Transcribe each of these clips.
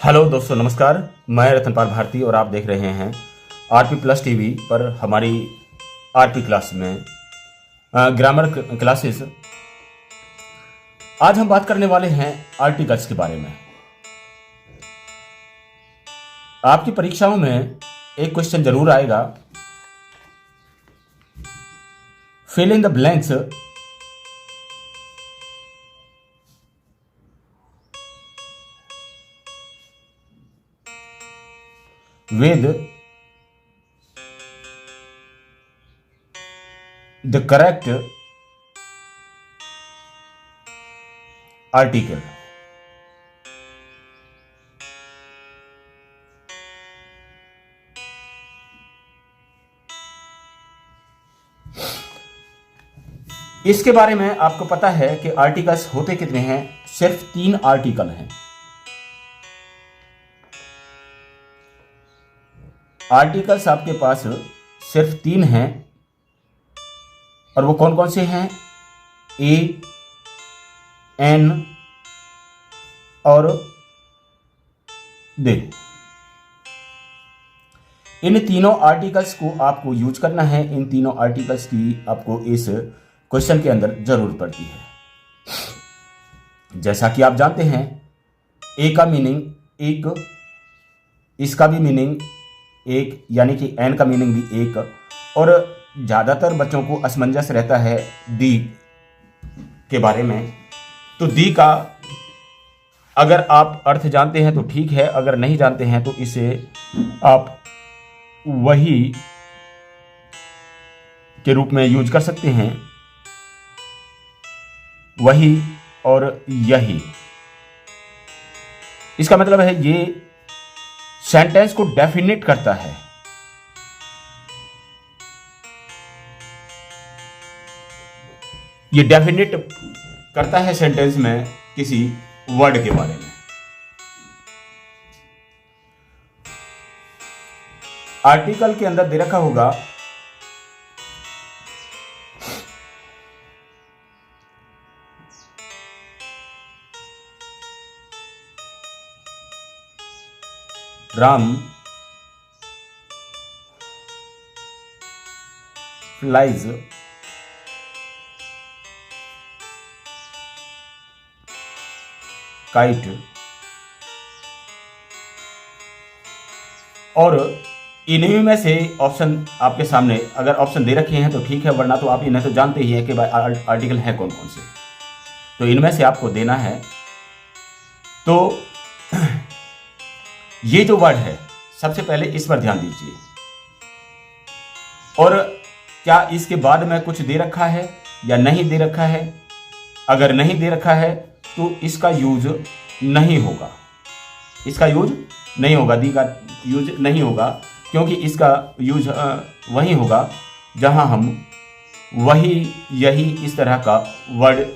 Hello दोस्तों, नमस्कार। मैं रतनपाल भारती और आप देख रहे हैं आरपी प्लस टीवी पर हमारी आरपी क्लास में ग्रामर क्लासेस। आज हम बात करने वाले हैं आर्टिकल्स के बारे में। आपकी परीक्षाओं में एक क्वेश्चन जरूर आएगा, fill in the blanks with the correct article. इसके बारे में आपको पता है कि आर्टिकल्स होते कितने हैं? सिर्फ 3 आर्टिकल हैं। आर्टिकल्स आपके पास सिर्फ 3 हैं और वो कौन कौन से हैं? ए, एन और दे। इन तीनों आर्टिकल्स को आपको यूज करना है। इन तीनों आर्टिकल्स की आपको इस क्वेश्चन के अंदर जरूरत पड़ती है। जैसा कि आप जानते हैं, ए का मीनिंग एक, इसका भी मीनिंग एक, यानी कि एन का मीनिंग भी एक। और ज़्यादातर बच्चों को असमंजस रहता है दी के बारे में। तो दी का अगर आप अर्थ जानते हैं तो ठीक है, अगर नहीं जानते हैं तो इसे आप वही के रूप में यूज कर सकते हैं, वही और यही। इसका मतलब है ये सेंटेंस को डेफिनेट करता है। ये डेफिनेट करता है सेंटेंस में किसी वर्ड के बारे में। आर्टिकल के अंदर दे रखा होगा राम फ्लाइज काइट, और इन्हीं में से ऑप्शन आपके सामने अगर ऑप्शन दे रखे हैं तो ठीक है, वरना तो आप इन्हें तो जानते ही हैं कि भाई आर्टिकल है कौन कौन से। तो इनमें से आपको देना है। तो ये जो वर्ड है, सबसे पहले इस पर ध्यान दीजिए। और क्या इसके बाद में कुछ दे रखा है या नहीं दे रखा है? अगर नहीं दे रखा है तो इसका यूज नहीं होगा। इसका यूज नहीं होगा, दी का यूज नहीं होगा, क्योंकि इसका यूज वही होगा जहां हम वही, यही, इस तरह का वर्ड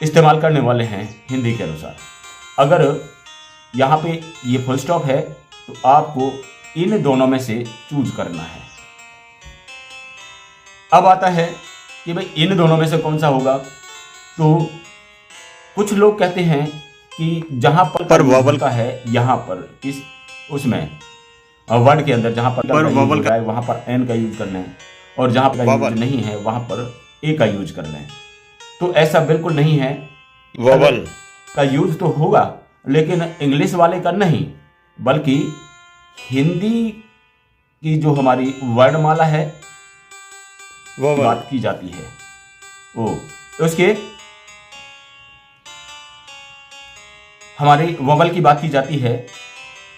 इस्तेमाल करने वाले हैं हिंदी के अनुसार। अगर यहाँ पे ये फुल स्टॉप है तो आपको इन दोनों में से चूज करना है। अब आता है कि भाई इन दोनों में से कौन सा होगा। तो कुछ लोग कहते हैं कि जहां पर वॉवल का है, यहाँ पर इस उसमें वर्ड के अंदर जहां पर वॉवल का है वहां पर एन का यूज करना है, और जहां पर यूज नहीं है वहां पर ए का यूज करना है। तो ऐसा बिल्कुल नहीं है। वॉवल का यूज तो होगा, लेकिन इंग्लिश वाले का नहीं, बल्कि हिंदी की जो हमारी वर्णमाला है वो बात की जाती है। उसके हमारी वोवल की बात की जाती है।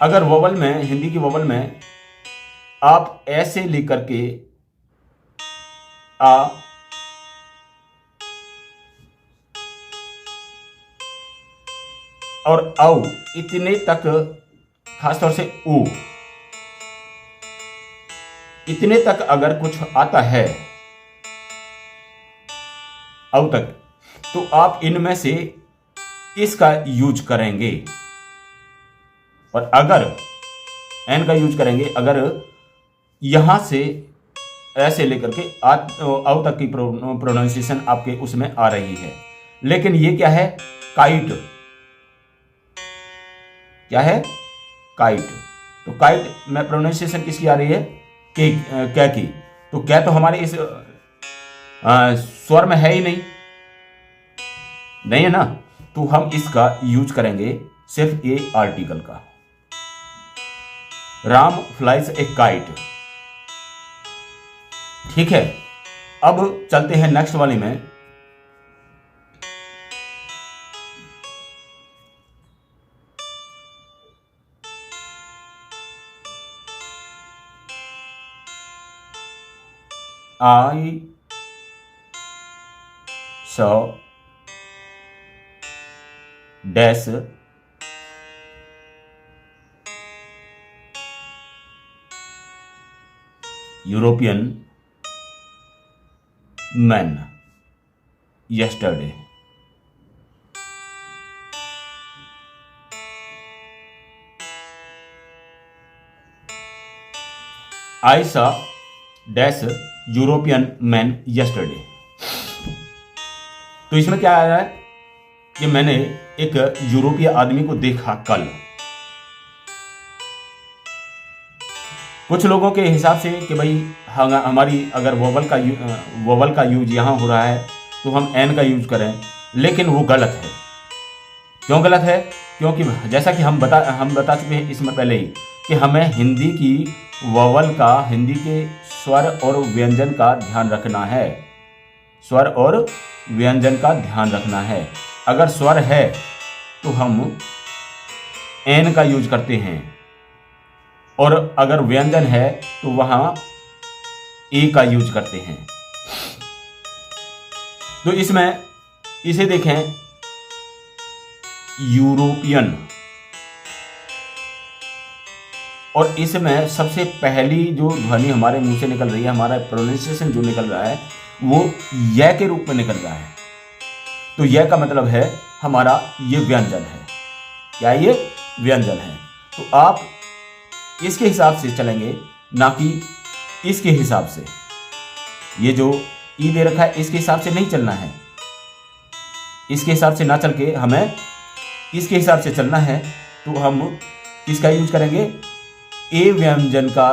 अगर वोवल में, हिंदी की वोवल में आप ऐसे लिख करके आ, और औ इतने तक, खासतौर से ऊ, इतने तक अगर कुछ आता है औ तक, तो आप इनमें से इसका यूज करेंगे। और अगर एन का यूज करेंगे, अगर यहां से ऐसे लेकर के औ तक की प्रोनाउंसिएशन आपके उसमें आ रही है। लेकिन ये क्या है? काइट। क्या है? काइट। तो काइट में प्रोनाउंसिएशन किसकी आ रही है? के, क्या की। तो क्या तो हमारे इस स्वर में है ही नहीं है ना, तो हम इसका यूज करेंगे सिर्फ ए आर्टिकल का। राम फ्लाइज ए काइट। ठीक है, अब चलते हैं नेक्स्ट वाली में। I saw dash European men yesterday. I saw dash European man yesterday. तो इसमें क्या आ रहा है कि मैंने एक यूरोपीय आदमी को देखा कल। कुछ लोगों के हिसाब से कि भाई हमारी अगर वोवल का यूज यहां हो रहा है तो हम एन का यूज करें, लेकिन वो गलत है। क्यों गलत है? क्योंकि जैसा कि हम बता चुके हैं इसमें पहले ही कि हमें हिंदी की वोवल का, हिंदी के स्वर और व्यंजन का ध्यान रखना है। स्वर और व्यंजन का ध्यान रखना है। अगर स्वर है तो हम एन का यूज करते हैं, और अगर व्यंजन है तो वहां ए का यूज करते हैं। तो इसमें इसे देखें, यूरोपियन, और इसमें सबसे पहली जो ध्वनि हमारे मुंह से निकल रही है, हमारा प्रोनाउंसिएशन जो निकल रहा है वो य के रूप में निकल रहा है। तो य का मतलब है हमारा ये व्यंजन है। क्या ये व्यंजन है? तो आप इसके हिसाब से चलेंगे, ना कि इसके हिसाब से। ये जो ई दे रखा है इसके हिसाब से नहीं चलना है। इसके हिसाब से ना चल के हमें इसके हिसाब से चलना है। तो हम किसका यूज करेंगे? ए व्यंजन का,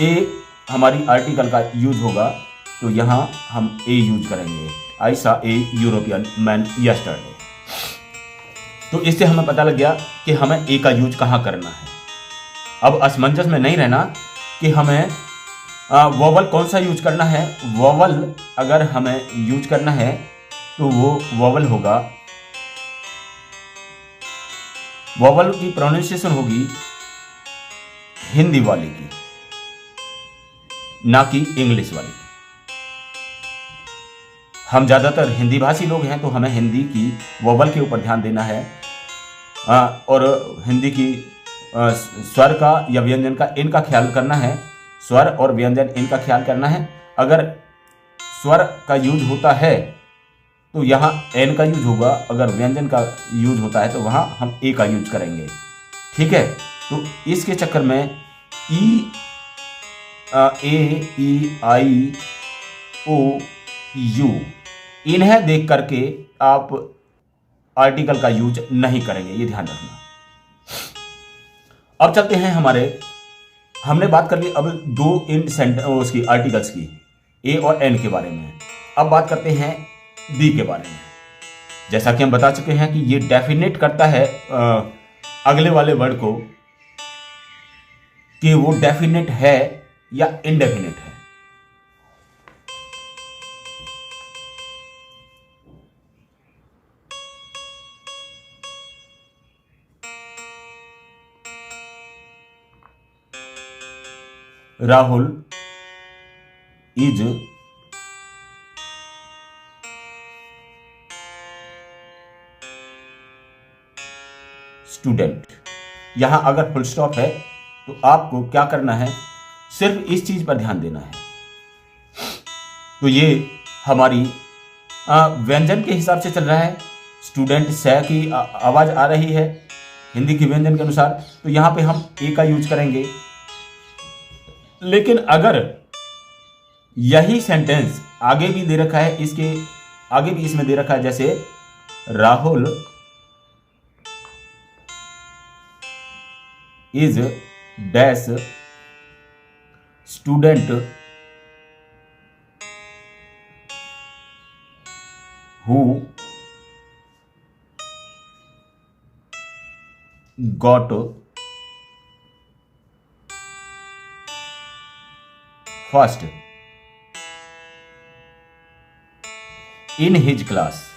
ए हमारी आर्टिकल का यूज होगा। तो यहां हम ए यूज करेंगे। आई सा ए यूरोपियन मैन यस्टरडे। तो इससे हमें पता लग गया कि हमें ए का यूज कहां करना है। अब असमंजस में नहीं रहना कि हमें वोवल कौन सा यूज करना है। वोवल अगर हमें यूज करना है तो वो वोवल होगा, वोवल की प्रोनाउंसिएशन होगी हिंदी वाली की, ना कि इंग्लिश वाली की। हम ज़्यादातर हिंदी भाषी लोग हैं तो हमें हिंदी की वोवल के ऊपर ध्यान देना है, और हिंदी की स्वर का या व्यंजन का, इनका ख्याल करना है। स्वर और व्यंजन इनका ख्याल करना है। अगर स्वर का यूज होता है तो यहाँ एन का यूज होगा, अगर व्यंजन का यूज होता है तो वहाँ हम ए का यूज करेंगे। ठीक है, तो इसके चक्कर में ई, ए, ई, आई, ओ, यू, इन्हें देख करके आप आर्टिकल का यूज नहीं करेंगे, ये ध्यान रखना। अब चलते हैं हमने बात कर ली अब दो उसकी आर्टिकल्स की, ए और एन के बारे में। अब बात करते हैं दी के बारे में। जैसा कि हम बता चुके हैं कि ये डेफिनेट करता है अगले वाले वर्ड को कि वो डेफिनेट है या इनडेफिनेट है। Rahul is student. यहां अगर फुल स्टॉप है तो आपको क्या करना है, सिर्फ इस चीज पर ध्यान देना है। तो ये हमारी व्यंजन के हिसाब से चल रहा है। स्टूडेंट स की आवाज आ रही है हिंदी की व्यंजन के अनुसार, तो यहां पे हम ए का यूज करेंगे। लेकिन अगर यही सेंटेंस आगे भी दे रखा है, इसके आगे भी इसमें दे रखा है, जैसे Rahul is dash student who got first in his class.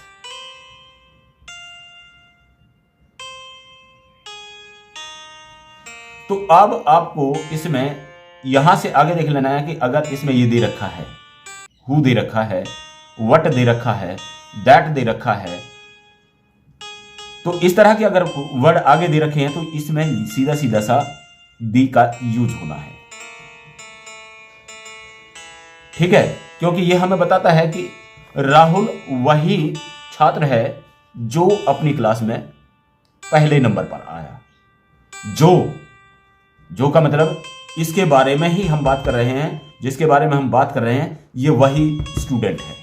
तो अब आपको इसमें यहां से आगे देख लेना है कि अगर इसमें ये दे रखा है, हु दे रखा है, व्हाट दे रखा है, दैट दे रखा है, तो इस तरह के अगर वर्ड आगे दे रखे हैं तो इसमें सीधा सीधा सा दी का यूज होना है। ठीक है, क्योंकि ये हमें बताता है कि राहुल वही छात्र है जो अपनी क्लास में पहले नंबर पर आया। जो का मतलब इसके बारे में ही हम बात कर रहे हैं, जिसके बारे में हम बात कर रहे हैं ये वही स्टूडेंट है।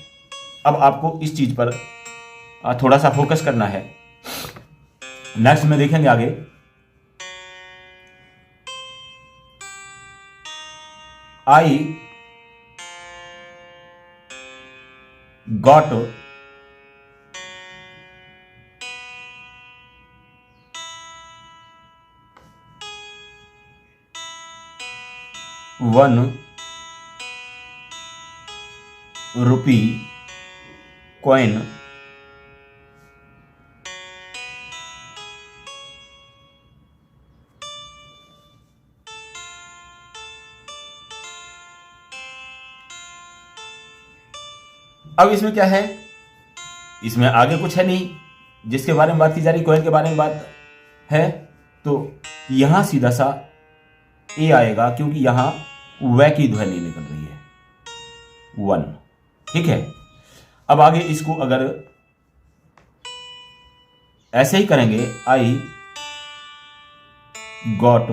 अब आपको इस चीज पर थोड़ा सा फोकस करना है। नेक्स्ट में देखेंगे आगे, आई गॉट ₹1 coin अब इसमें क्या है, इसमें आगे कुछ है नहीं जिसके बारे में बात की जा रही, कॉइन के बारे में बात है, तो यहां सीधा सा ए आएगा क्योंकि यहां वह की ध्वनि निकल रही है 1। ठीक है, अब आगे इसको अगर ऐसे ही करेंगे, I got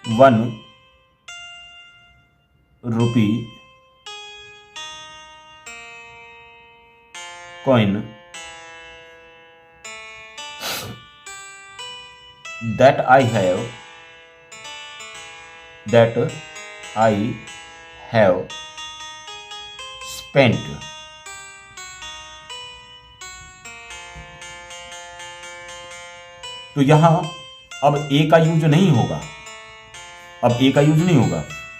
₹1 coin that I have spent तो यहां अब ए का यूज नहीं होगा,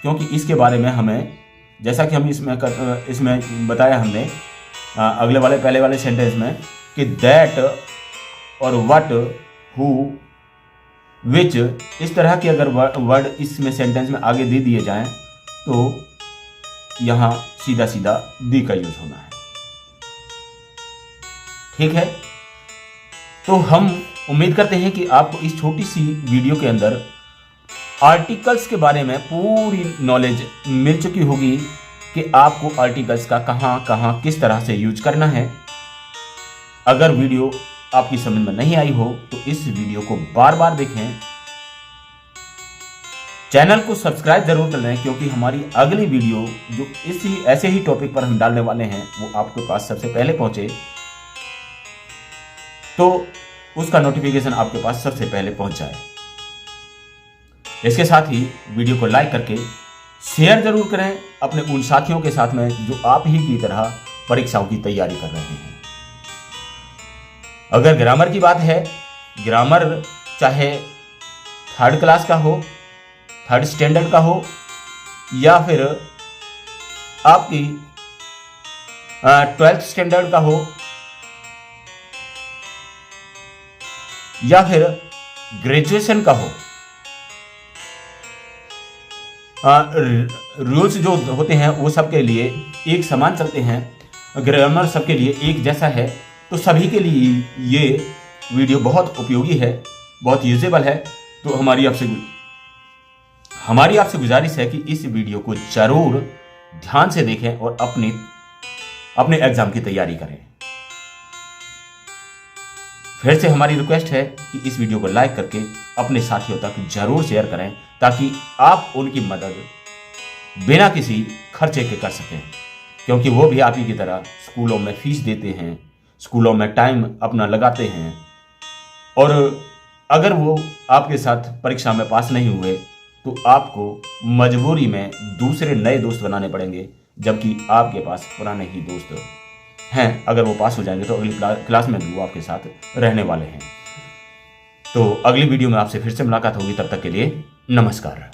क्योंकि इसके बारे में हमें, जैसा कि हम इसमें बताया हमने अगले वाले पहले वाले सेंटेंस में कि दैट और व्हाट, हु, विच, इस तरह के अगर वर्ड इसमें सेंटेंस में आगे दे दिए जाएं तो यहां सीधा सीधा दी का यूज होना है। ठीक है, तो हम उम्मीद करते हैं कि आपको इस छोटी सी वीडियो के अंदर आर्टिकल्स के बारे में पूरी नॉलेज मिल चुकी होगी कि आपको आर्टिकल्स का कहां किस तरह से यूज करना है। अगर वीडियो आपकी समझ में नहीं आई हो तो इस वीडियो को बार बार देखें, चैनल को सब्सक्राइब जरूर कर लें, क्योंकि हमारी अगली वीडियो जो ऐसे ही टॉपिक पर हम डालने वाले हैं वो आपके पास सबसे पहले पहुंचे, तो उसका नोटिफिकेशन आपके पास सबसे पहले पहुंच जाए। इसके साथ ही वीडियो को लाइक करके शेयर जरूर करें अपने उन साथियों के साथ में जो आप ही की तरह परीक्षाओं की तैयारी कर रहे हैं। अगर ग्रामर की बात है, ग्रामर चाहे 3rd क्लास का हो, 3rd स्टैंडर्ड का हो, या फिर आपकी 12th स्टैंडर्ड का हो, या फिर ग्रेजुएशन का हो, रूल्स जो होते हैं वो सबके लिए एक समान चलते हैं, ग्रामर सबके लिए एक जैसा है, तो सभी के लिए ये वीडियो बहुत उपयोगी है, बहुत यूजेबल है। तो हमारी आपसे गुजारिश है कि इस वीडियो को जरूर ध्यान से देखें और अपने एग्जाम की तैयारी करें। फिर से हमारी रिक्वेस्ट है कि इस वीडियो को लाइक करके अपने साथियों तक जरूर शेयर करें, ताकि आप उनकी मदद बिना किसी खर्चे के कर सकें, क्योंकि वो भी आप ही की तरह स्कूलों में फीस देते हैं, स्कूलों में टाइम अपना लगाते हैं, और अगर वो आपके साथ परीक्षा में पास नहीं हुए तो आपको मजबूरी में दूसरे नए दोस्त बनाने पड़ेंगे, जबकि आपके पास पुराने ही दोस्त हैं। अगर वो पास हो जाएंगे तो अगली क्लास में भी वो आपके साथ रहने वाले हैं। तो अगली वीडियो में आपसे फिर से मुलाकात होगी, तब तक के लिए नमस्कार।